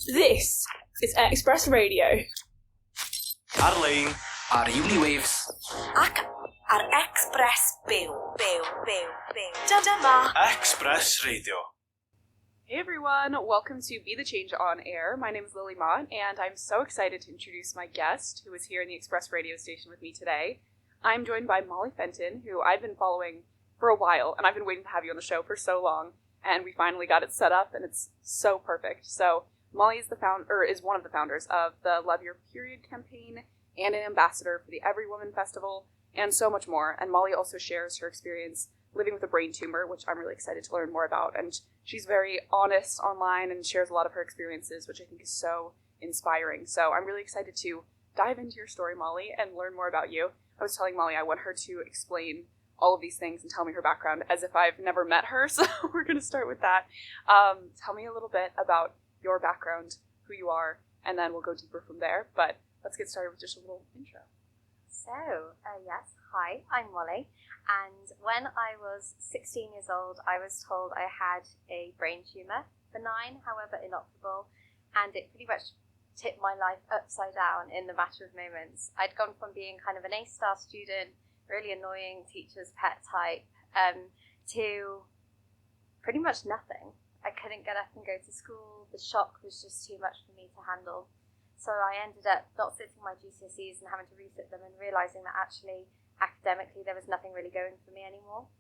This is Express Radio. Ar-lein ar Uniwaves. Ac ar Express byw. Dyma Express Radio. Hey everyone, welcome to Be the Change on Air. My name is Lily Mott, and I'm so excited to introduce my guest, who is here in the Express radio station with me today. I'm joined by Molly Fenton, who I've been following for a while, and I've been waiting to have you on the show for so long, and we finally got it set up, and it's so perfect. So Molly is is one of the founders of the Love Your Period campaign and an ambassador for the EveryWoman Festival, and so much more. And Molly also shares her experience living with a brain tumor, which I'm really excited to learn more about. And she's very honest online and shares a lot of her experiences, which I think is so inspiring. So I'm really excited to dive into your story, Molly, and learn more about you. I was telling Molly I want her to explain all of these things and tell me her background as if I've never met her, so we're going to start with that. Tell me a little bit about your background, who you are, and then we'll go deeper from there. But let's get started with just a little intro. Yes, hi, I'm Molly, and when I was 16 years old, I was told I had a brain tumour, benign, however inoperable, and it pretty much tipped my life upside down in the matter of moments. I'd gone from being kind of an A-star student, really annoying teacher's pet type, to pretty much nothing. I couldn't get up and go to school. The shock was just too much for me to handle. So I ended up not sitting my GCSEs and having to resit them and realising that actually academically there was nothing really going for me anymore.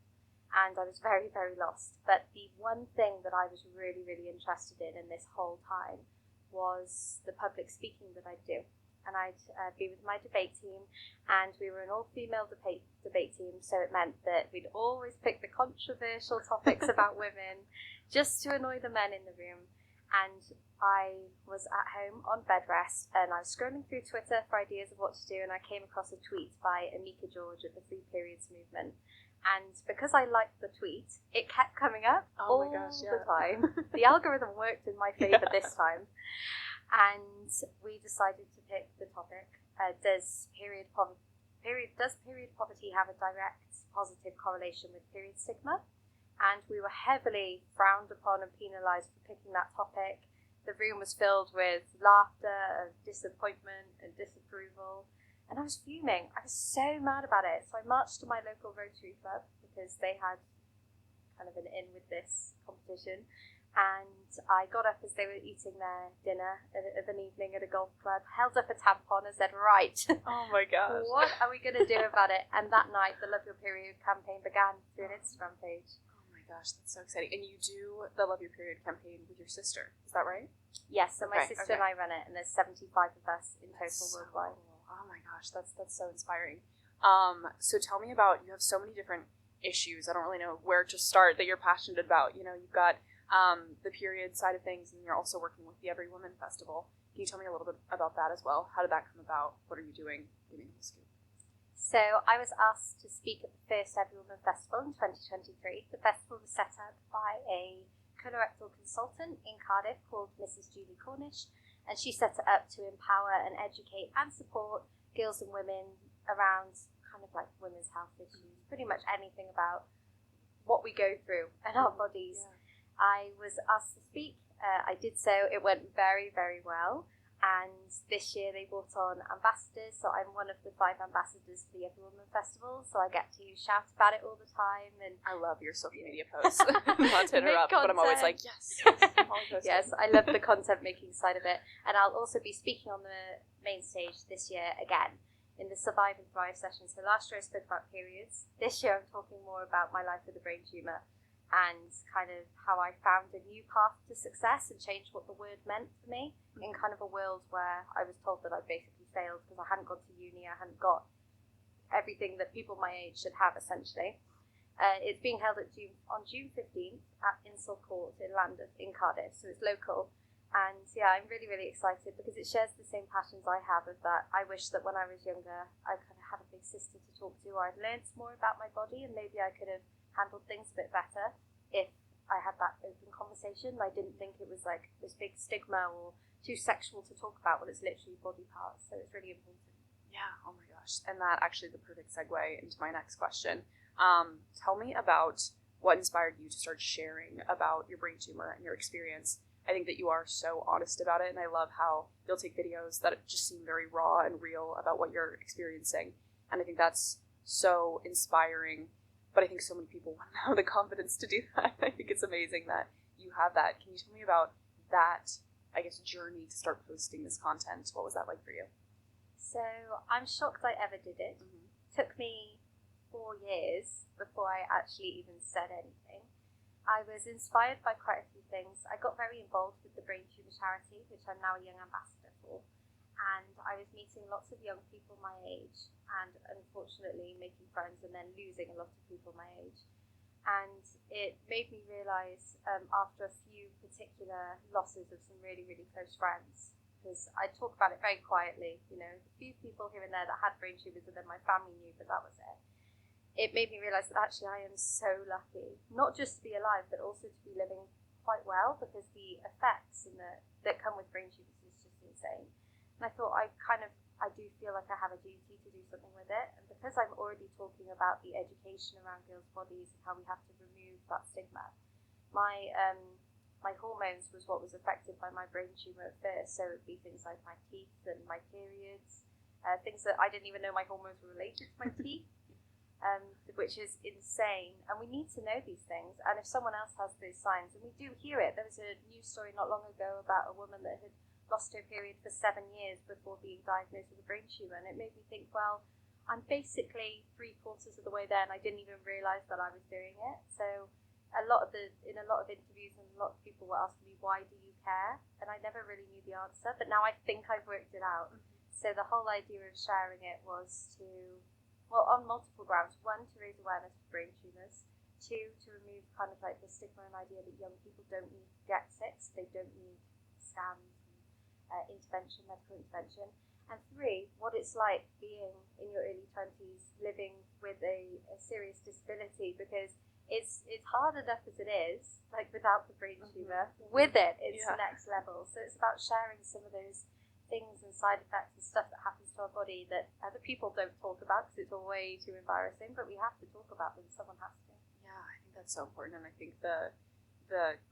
And I was very, very lost. But the one thing that I was really, really interested in this whole time was the public speaking that I'd do. And I'd be with my debate team, and we were an all-female debate team, so it meant that we'd always pick the controversial topics about women just to annoy the men in the room. And I was at home on bed rest, and I was scrolling through Twitter for ideas of what to do, and I came across a tweet by Amika George of the Free Periods movement. And because I liked the tweet, it kept coming up all the time. The algorithm worked in my favour this time. And we decided to pick the topic, does period poverty have a direct positive correlation with period stigma? And we were heavily frowned upon and penalised for picking that topic. The room was filled with laughter and disappointment and disapproval. And I was fuming. I was so mad about it. So I marched to my local Rotary Club because they had kind of an in with this competition. And I got up as they were eating their dinner of an evening at a golf club, held up a tampon and said, right, Oh my gosh. what are we going to do about it? And that night, the Love Your Period campaign began through an Instagram page. Oh my gosh, that's so exciting. And you do the Love Your Period campaign with your sister, is that right? Yes, so my sister and I run it, and there's 75 of us in total worldwide. Cool. Oh my gosh, that's so inspiring. So tell me about, you have so many different issues, I don't really know where to start, that you're passionate about. You know, you've got the period side of things, and you're also working with the EveryWoman Festival. Can you tell me a little bit about that as well? How did that come about? What are you doing? Give me the scoop. So I was asked to speak at the first EveryWoman Festival in 2023. The festival was set up by a colorectal consultant in Cardiff called Mrs. Julie Cornish, and she set it up to empower and educate and support girls and women around kind of like women's health issues, pretty much anything about what we go through in our bodies. Yeah. I was asked to speak. I did so. It went very, very well. And this year they brought on ambassadors. So I'm one of the 5 ambassadors for the EveryWoman Festival. So I get to shout about it all the time. And I love your social media posts. Not to interrupt, but I'm always like, yes. Yes, I love the content making side of it. And I'll also be speaking on the main stage this year again in the Survive and Thrive session. So last year I spoke about periods. This year I'm talking more about my life with a brain tumour, and kind of how I found a new path to success and changed what the word meant for me in kind of a world where I was told that I basically failed because I hadn't gone to uni, I hadn't got everything that people my age should have, essentially. It's being held on June 15th at Insel Court in Lambeth in Cardiff, so it's local. And yeah, I'm really, really excited because it shares the same passions I have of that. I wish that when I was younger, I kind of had a big sister to talk to. I'd learned more about my body, and maybe I could have handled things a bit better if I had that open conversation. I didn't think it was like this big stigma or too sexual to talk about when it's literally body parts, so it's really important. Yeah, oh my gosh. And that actually is the perfect segue into my next question. Tell me about what inspired you to start sharing about your brain tumor and your experience I think that you are so honest about it, and I love how you'll take videos that just seem very raw and real about what you're experiencing. And I think that's so inspiring, but I think so many people wouldn't have the confidence to do that. I think it's amazing that you have that. Can you tell me about that, I guess, journey to start posting this content? What was that like for you? So I'm shocked I ever did it. Mm-hmm. Took me 4 years before I actually even said anything. I was inspired by quite a few things. I got very involved with the Brain Tumor charity, which I'm now a young ambassador for. And I was meeting lots of young people my age and unfortunately making friends and then losing a lot of people my age. And it made me realise after a few particular losses of some really, really close friends, because I talk about it very quietly, you know, a few people here and there that had brain tumours and then my family knew, but that was it. It made me realise that actually I am so lucky, not just to be alive, but also to be living quite well, because the effects that come with brain tumours is just insane. And I thought I do feel like I have a duty to do something with it. And because I'm already talking about the education around girls' bodies and how we have to remove that stigma, my hormones was what was affected by my brain tumour at first. So it would be things like my teeth and my periods, things that I didn't even know my hormones were related to my teeth. Which is insane, and we need to know these things. And if someone else has those signs, and we do hear it, there was a news story not long ago about a woman that had lost her period for 7 years before being diagnosed with a brain tumour, and it made me think, well, I'm basically 3/4 of the way there, and I didn't even realise that I was doing it. So in a lot of interviews, and a lot of people were asking me, why do you care? And I never really knew the answer, but now I think I've worked it out. So the whole idea of sharing it was to, well, on multiple grounds. 1, to raise awareness of brain tumours. 2, to remove kind of like the stigma and idea that young people don't need to get sick, so they don't need scans and medical intervention. And 3, what it's like being in your early 20s, living with a serious disability, because it's hard enough as it is, like without the brain tumour. With it, it's next level. So it's about sharing some of those things and side effects and stuff that happens to our body that other people don't talk about because it's all way too embarrassing, but we have to talk about them. Someone has to. Yeah, I think that's so important, and I think the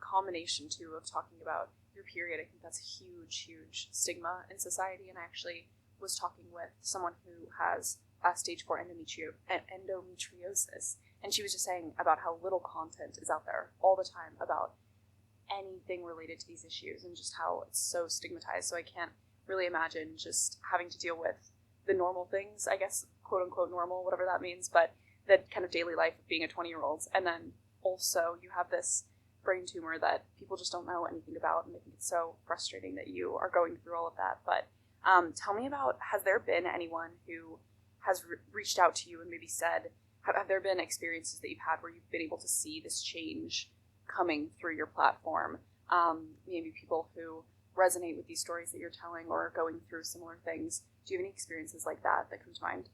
combination too of talking about your period, I think that's a huge stigma in society. And I actually was talking with someone who has stage 4 endometriosis, and she was just saying about how little content is out there all the time about anything related to these issues, and just how it's so stigmatized. So I can't really imagine just having to deal with the normal things, I guess, quote unquote normal, whatever that means, but the kind of daily life of being a 20-year-old. And then also you have this brain tumor that people just don't know anything about, and I think it's so frustrating that you are going through all of that. But tell me about, has there been anyone who has reached out to you and maybe said, have there been experiences that you've had where you've been able to see this change coming through your platform? Maybe people who resonate with these stories that you're telling or are going through similar things. Do you have any experiences like that come to mind?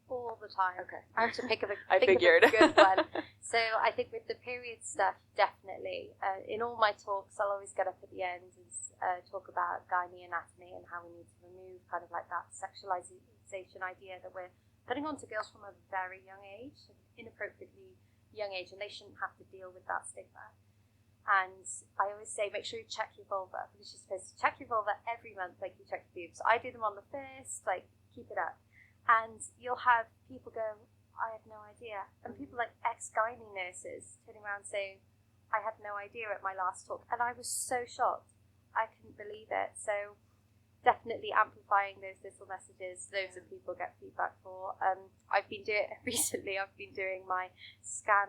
All the time. Okay. I have to pick of a figured. good one. So I think with the period stuff, definitely. In all my talks, I'll always get up at the end and talk about gynae anatomy and how we need to remove kind of like that sexualization idea that we're putting onto girls from a very young age, an inappropriately young age, and they shouldn't have to deal with that stigma. And I always say, make sure you check your vulva, because you're supposed to check your vulva every month like you check your boobs. I do them on the first, like, keep it up. And you'll have people go, I had no idea. And people like ex-gynae nurses turning around saying, I had no idea at my last talk. And I was so shocked. I couldn't believe it. So definitely amplifying those little messages, those that people get feedback for. I've been doing my scan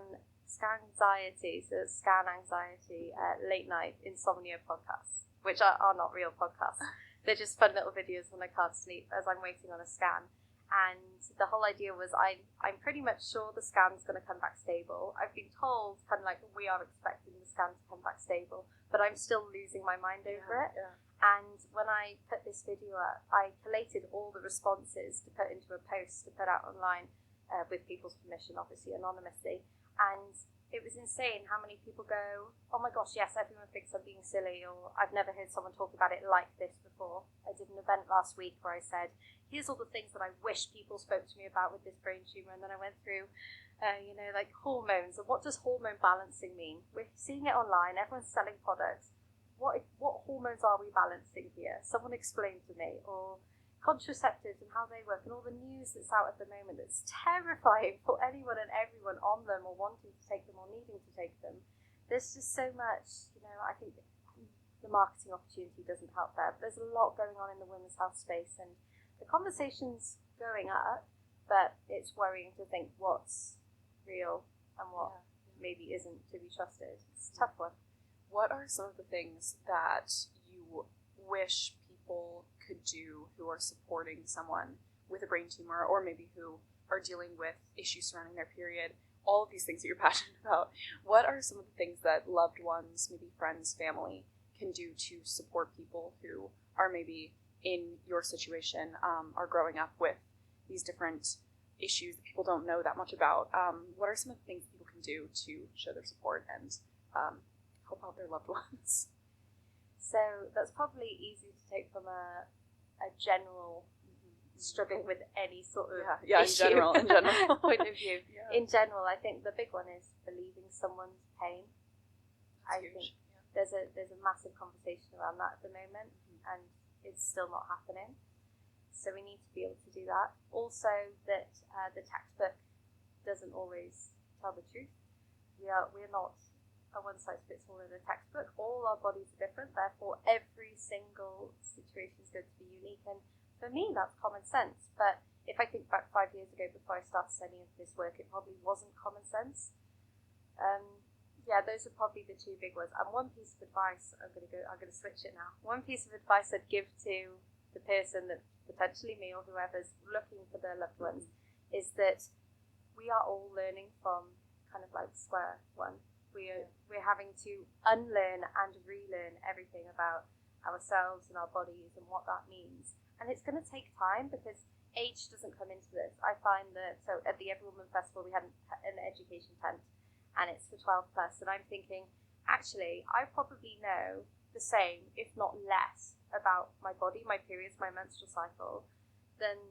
anxiety late night insomnia podcasts, which are not real podcasts. They're just fun little videos when I can't sleep as I'm waiting on a scan. And the whole idea was I'm pretty much sure the scan's going to come back stable. I've been told kind of like we are expecting the scan to come back stable, but I'm still losing my mind over it. Yeah. And when I put this video up, I collated all the responses to put into a post to put out online with people's permission, obviously anonymously. And it was insane how many people go, oh my gosh, yes, everyone thinks I'm being silly, or I've never heard someone talk about it like this before. I did an event last week where I said, here's all the things that I wish people spoke to me about with this brain tumour, and then I went through, like hormones, and what does hormone balancing mean? We're seeing it online, everyone's selling products. what hormones are we balancing here? Someone explain to me. Or contraceptives and how they work, and all the news that's out at the moment that's terrifying for anyone and everyone on them, or wanting to take them, or needing to take them. There's just so much, I think the marketing opportunity doesn't help there. But there's a lot going on in the women's health space, and the conversation's going up, but it's worrying to think what's real and what maybe isn't to be trusted. It's a tough one. What are some of the things that you wish people could do who are supporting someone with a brain tumor, or maybe who are dealing with issues surrounding their period? All of these things that you're passionate about. What are some of the things that loved ones, maybe friends, family, can do to support people who are maybe in your situation, are growing up with these different issues that people don't know that much about? What are some of the things people can do to show their support and help out their loved ones? So that's probably easy to take from a general struggling with any sort of issue in general point of view. Yeah. In general, I think the big one is believing someone's pain. That's I huge. think there's a massive conversation around that at the moment, and it's still not happening. So we need to be able to do that. Also, that the textbook doesn't always tell the truth. We're not a one-size-fits-all in a textbook. All our bodies are different, therefore every single situation is going to be unique. And for me, that's common sense. But if I think back 5 years ago, before I started any of this work, it probably wasn't common sense. Those are probably the two big ones. And one piece of advice, I'm going to switch it now. One piece of advice I'd give to the person that potentially me or whoever's looking for their loved ones is that we are all learning from kind of like square one. We're having to unlearn and relearn everything about ourselves and our bodies and what that means. And it's going to take time, because age doesn't come into this. I find that, so at the EveryWoman Festival, we had an education tent, and it's for 12 plus, and I'm thinking, actually, I probably know the same, if not less, about my body, my periods, my menstrual cycle, than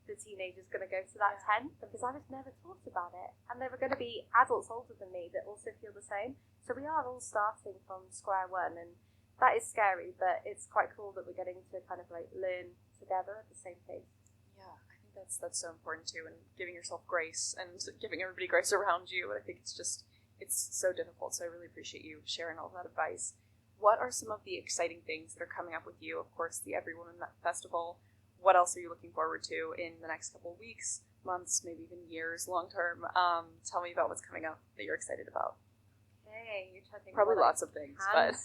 the teenager's going to go to that tent, because I was never taught about it. And there are going to be adults older than me that also feel the same. So we are all starting from square one, and that is scary, but it's quite cool that we're getting to kind of like learn together at the same pace. Yeah, I think that's so important too, and giving yourself grace and giving everybody grace around you. I think it's so difficult, so I really appreciate you sharing all that advice. What are some of the exciting things that are coming up with you? Of course, the EveryWoman Festival. What else are you looking forward to in the next couple of weeks, months, maybe even years, long term? Tell me about what's coming up that you're excited about. Okay, you're trying to think. Probably lots of things, but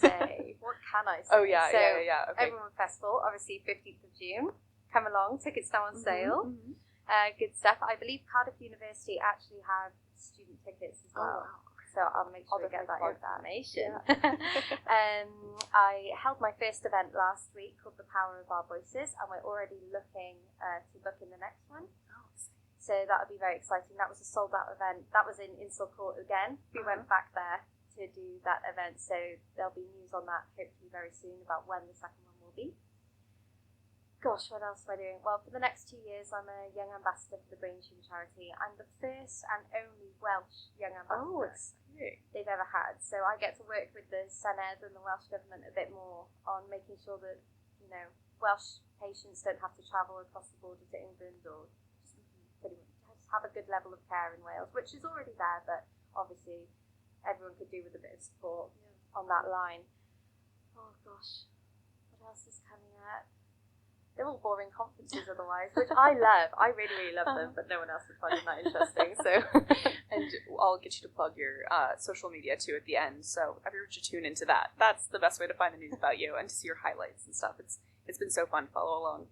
what can I say? Oh yeah. Okay. EveryWoman Festival, obviously 15th of June. Come along, tickets now on sale. Mm-hmm. Good stuff. I believe Cardiff University actually have student tickets as well. Oh, wow. So I'll make sure I get that information. Yeah. I held my first event last week called The Power of Our Voices, and we're already looking to book in the next one. So that would be very exciting. That was a sold-out event. That was in Insel Court again. We went back there to do that event, so there'll be news on that hopefully very soon about when the second one will be. Gosh, what else am I doing? Well, for the next 2 years, I'm a young ambassador for the Brain Tumor Charity. I'm the first and only Welsh young ambassador they've ever had. So I get to work with the Senedd and the Welsh Government a bit more on making sure that, Welsh patients don't have to travel across the border to England, or just pretty much just have a good level of care in Wales, which is already there, but obviously everyone could do with a bit of support on that line. Oh gosh, what else is coming up? They're all boring conferences otherwise, which I love. I really, really love them, but no one else would find them that interesting. So, and I'll get you to plug your social media too at the end. So everyone should tune into that. That's the best way to find the news about you and to see your highlights and stuff. It's been so fun to follow along.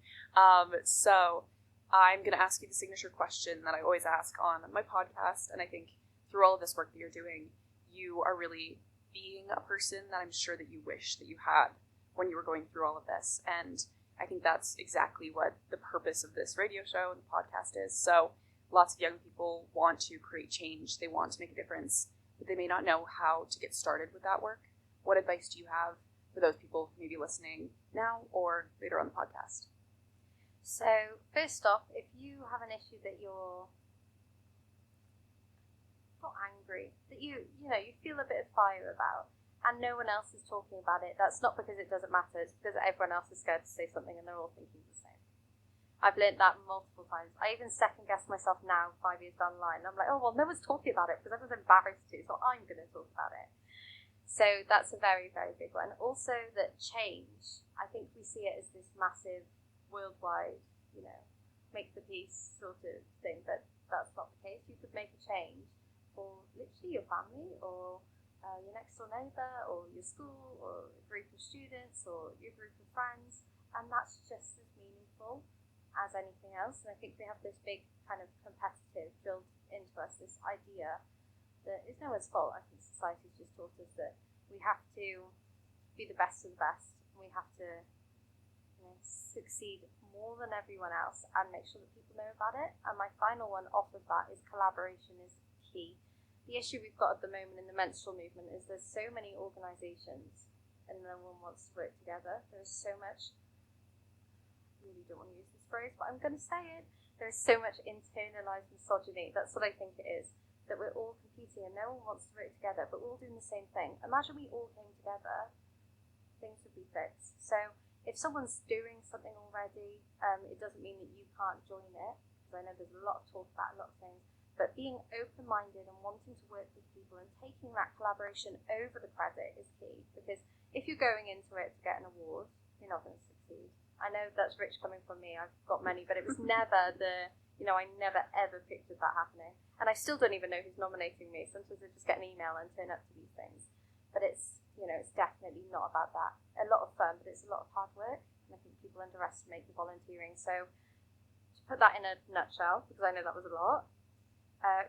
So I'm going to ask you the signature question that I always ask on my podcast, and I think through all of this work that you're doing, you are really being a person that I'm sure that you wish that you had when you were going through all of this. And I think that's exactly what the purpose of this radio show and the podcast is. So lots of young people want to create change. They want to make a difference, but they may not know how to get started with that work. What advice do you have for those people who may be listening now or later on the podcast? So first off, if you have an issue that you're not angry, that you feel a bit of fire about, and no one else is talking about it, that's not because it doesn't matter, it's because everyone else is scared to say something and they're all thinking the same. I've learned that multiple times. I even second guess myself now, 5 years down the line. I'm like, oh, well, no one's talking about it because everyone's embarrassed to, so I'm going to talk about it. So that's a very, very big one. Also, that change, I think we see it as this massive worldwide, make the peace sort of thing, but that's not the case. You could make a change for literally your family or your next door neighbour or your school or a group of students or your group of friends, and that's just as meaningful as anything else. And I think we have this big kind of competitive built into us, this idea that is no one's fault. I think society's just taught us that we have to be the best of the best. We have to succeed more than everyone else and make sure that people know about it. And my final one off of that is collaboration is key. The issue we've got at the moment in the menstrual movement is there's so many organisations and no one wants to work together. There's so much, I really don't want to use this phrase, but I'm going to say it. There's so much internalised misogyny. That's what I think it is. That we're all competing and no one wants to work together, but we're all doing the same thing. Imagine we all came together, things would be fixed. So if someone's doing something already, it doesn't mean that you can't join it, because I know there's a lot of talk about a lot of things, but being open-minded and wanting to work with people and taking that collaboration over the credit is key, because if you're going into it to get an award, you're not going to succeed. I know that's rich coming from me, I've got many, but it was never I never ever pictured that happening. And I still don't even know who's nominating me. Sometimes I just get an email and turn up to these things. But it's definitely not about that. A lot of fun, but it's a lot of hard work. And I think people underestimate the volunteering. So to put that in a nutshell, because I know that was a lot,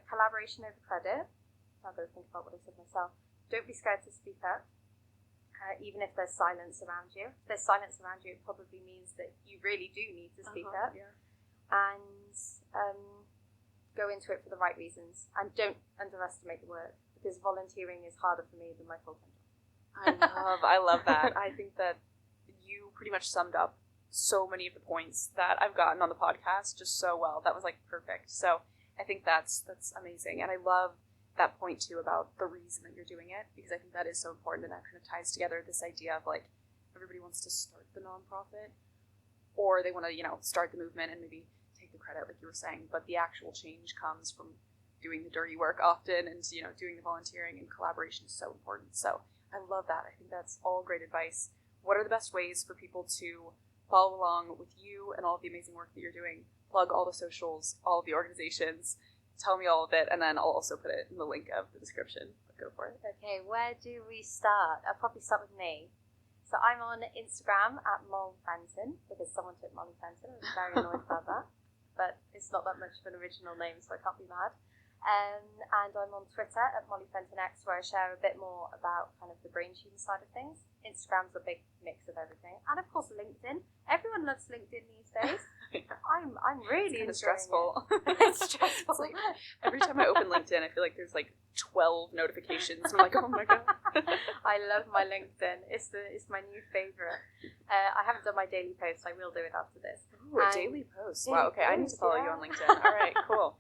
collaboration over credit. I've got to think about what I said myself. Don't be scared to speak up. Even if there's silence around you. If there's silence around you, it probably means that you really do need to speak up. Yeah. And go into it for the right reasons. And don't underestimate the work, because volunteering is harder for me than my full-time job. I love that. I think that you pretty much summed up so many of the points that I've gotten on the podcast just so well. That was perfect. So I think that's amazing. And I love that point too about the reason that you're doing it, because I think that is so important, and that kind of ties together this idea of everybody wants to start the nonprofit, or they want to start the movement and maybe take the credit like you were saying, but the actual change comes from doing the dirty work often and doing the volunteering, and collaboration is so important. So I love that. I think that's all great advice. What are the best ways for people to follow along with you and all of the amazing work that you're doing? Plug all the socials, all of the organizations. Tell me all of it, and then I'll also put it in the link of the description. Go for it. Okay, where do we start? I'll probably start with me. So I'm on Instagram at Molly Fenton, because someone took Molly Fenton. I was very annoyed about that. But it's not that much of an original name, so I can't be mad. And I'm on Twitter at Molly Fenton X, where I share a bit more about kind of the brain tumor side of things. Instagram's a big mix of everything, and of course LinkedIn. Everyone loves LinkedIn these days. Yeah. I'm really it's stressful. It's stressful. Every time I open LinkedIn, I feel like there's 12 notifications. And I'm like, oh my god. I love my LinkedIn. It's my new favorite. I haven't done my daily post. I will do it after this. Ooh, a daily post. Wow. Okay, I need to follow you on LinkedIn. All right. Cool.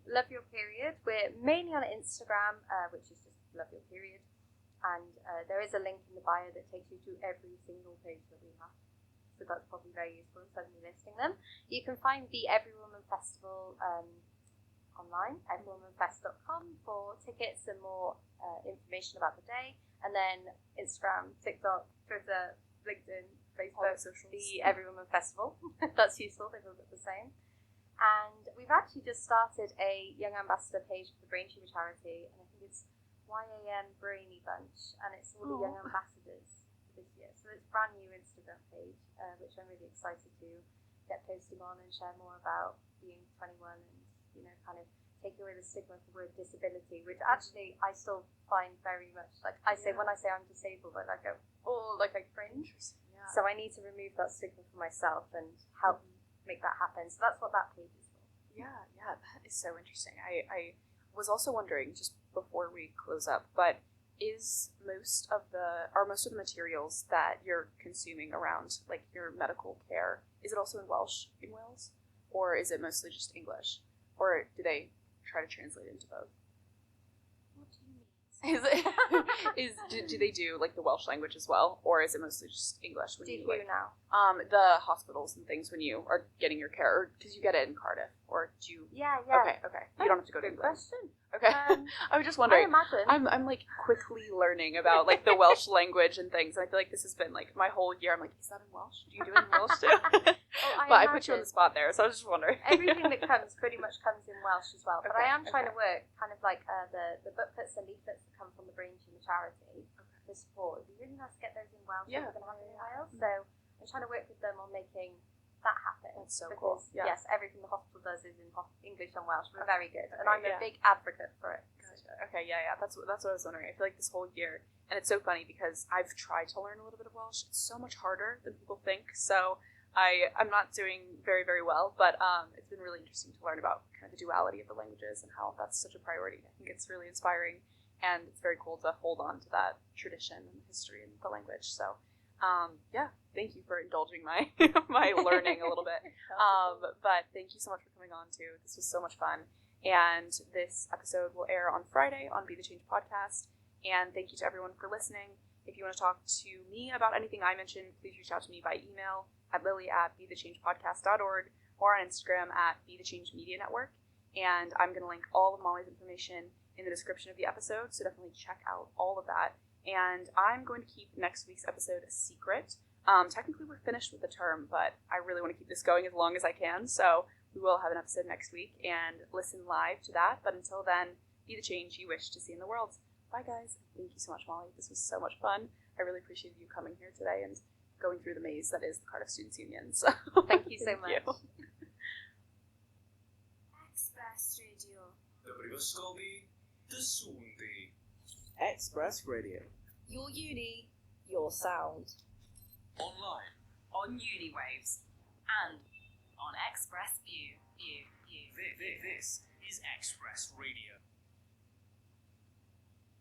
Love Your Period. We're mainly on Instagram, which is just Love Your Period. And there is a link in the bio that takes you to every single page that we have. So that's probably very useful instead of me listing them. You can find the EveryWoman Festival online, everywomanfest.com, for tickets and more information about the day. And then Instagram, TikTok, Twitter, LinkedIn, Facebook, the EveryWoman Festival. That's useful, they all look the same. And we've actually just started a Young Ambassador page for the Brain Tumor Charity, and I think it's YAM Brainy Bunch, and it's all the Young Ambassadors this year. So it's a brand new Instagram page, which I'm really excited to get posting on and share more about being 21 and, kind of take away the stigma of the word disability, which actually I still find very much, I say, when I say I'm disabled, I go, I cringe. Yeah. So I need to remove that stigma for myself and help make that happen. So that's what that page is for. Yeah, that is so interesting. I was also wondering, just before we close up, but are most of the materials that you're consuming around your medical care, is it also in Welsh in Wales, or is it mostly just English, or do they try to translate into both? What do you mean? Do they do like the Welsh language as well, or is it mostly just English? When Do you like, now? The hospitals and things when you are getting your care, because you get it in Cardiff, or do you? Yeah. Okay. You don't have to go to Good England. question. Okay. I was just wondering. I imagine. I'm like quickly learning about like the Welsh language and things, and I feel like this has been like my whole year. I'm like, is that in Welsh? Do you do it in Welsh too? But I put you on the spot there, so I was just wondering. Everything that comes pretty much comes in Welsh as well. But Okay, I am trying to work kind of like the booklets and leaflets that come from the Brain Tumor charity to support. It'd be really nice to get those in Welsh. Yeah. We're going to have them in Wales, so I'm trying to work with them on making that happen. That's so because, cool. Yeah. yes, everything the hospital does is in English and Welsh. We're very good, and I'm yeah. a big advocate for it. Okay, yeah. That's what I was wondering. I feel like this whole year, and it's so funny because I've tried to learn a little bit of Welsh. It's so much harder than people think. So I'm not doing very, very well, but it's been really interesting to learn about kind of the duality of the languages and how that's such a priority. I think it's really inspiring, and it's very cool to hold on to that tradition and history and the language. So, thank you for indulging my my learning a little bit. But thank you so much for coming on too. This was so much fun. And this episode will air on Friday on Be the Change podcast. And thank you to everyone for listening. If you want to talk to me about anything I mentioned, please reach out to me by email at lily@bethechangepodcast.org or on Instagram at Be the Change Media Network. And I'm going to link all of Molly's information in the description of the episode, so definitely check out all of that. And I'm going to keep next week's episode a secret. Technically, we're finished with the term, but I really want to keep this going as long as I can, so we will have an episode next week and listen live to that. But until then, be the change you wish to see in the world. Bye, guys. Thank you so much, Molly. This was so much fun. I really appreciated you coming here today and going through the maze that is the Cardiff Students' Union. So Thank you so much. Express Radio. The Brigoscopi, the Sunti. Express Radio. Your uni, your sound. Online. On Uniwaves. And on Express View. This is Express Radio.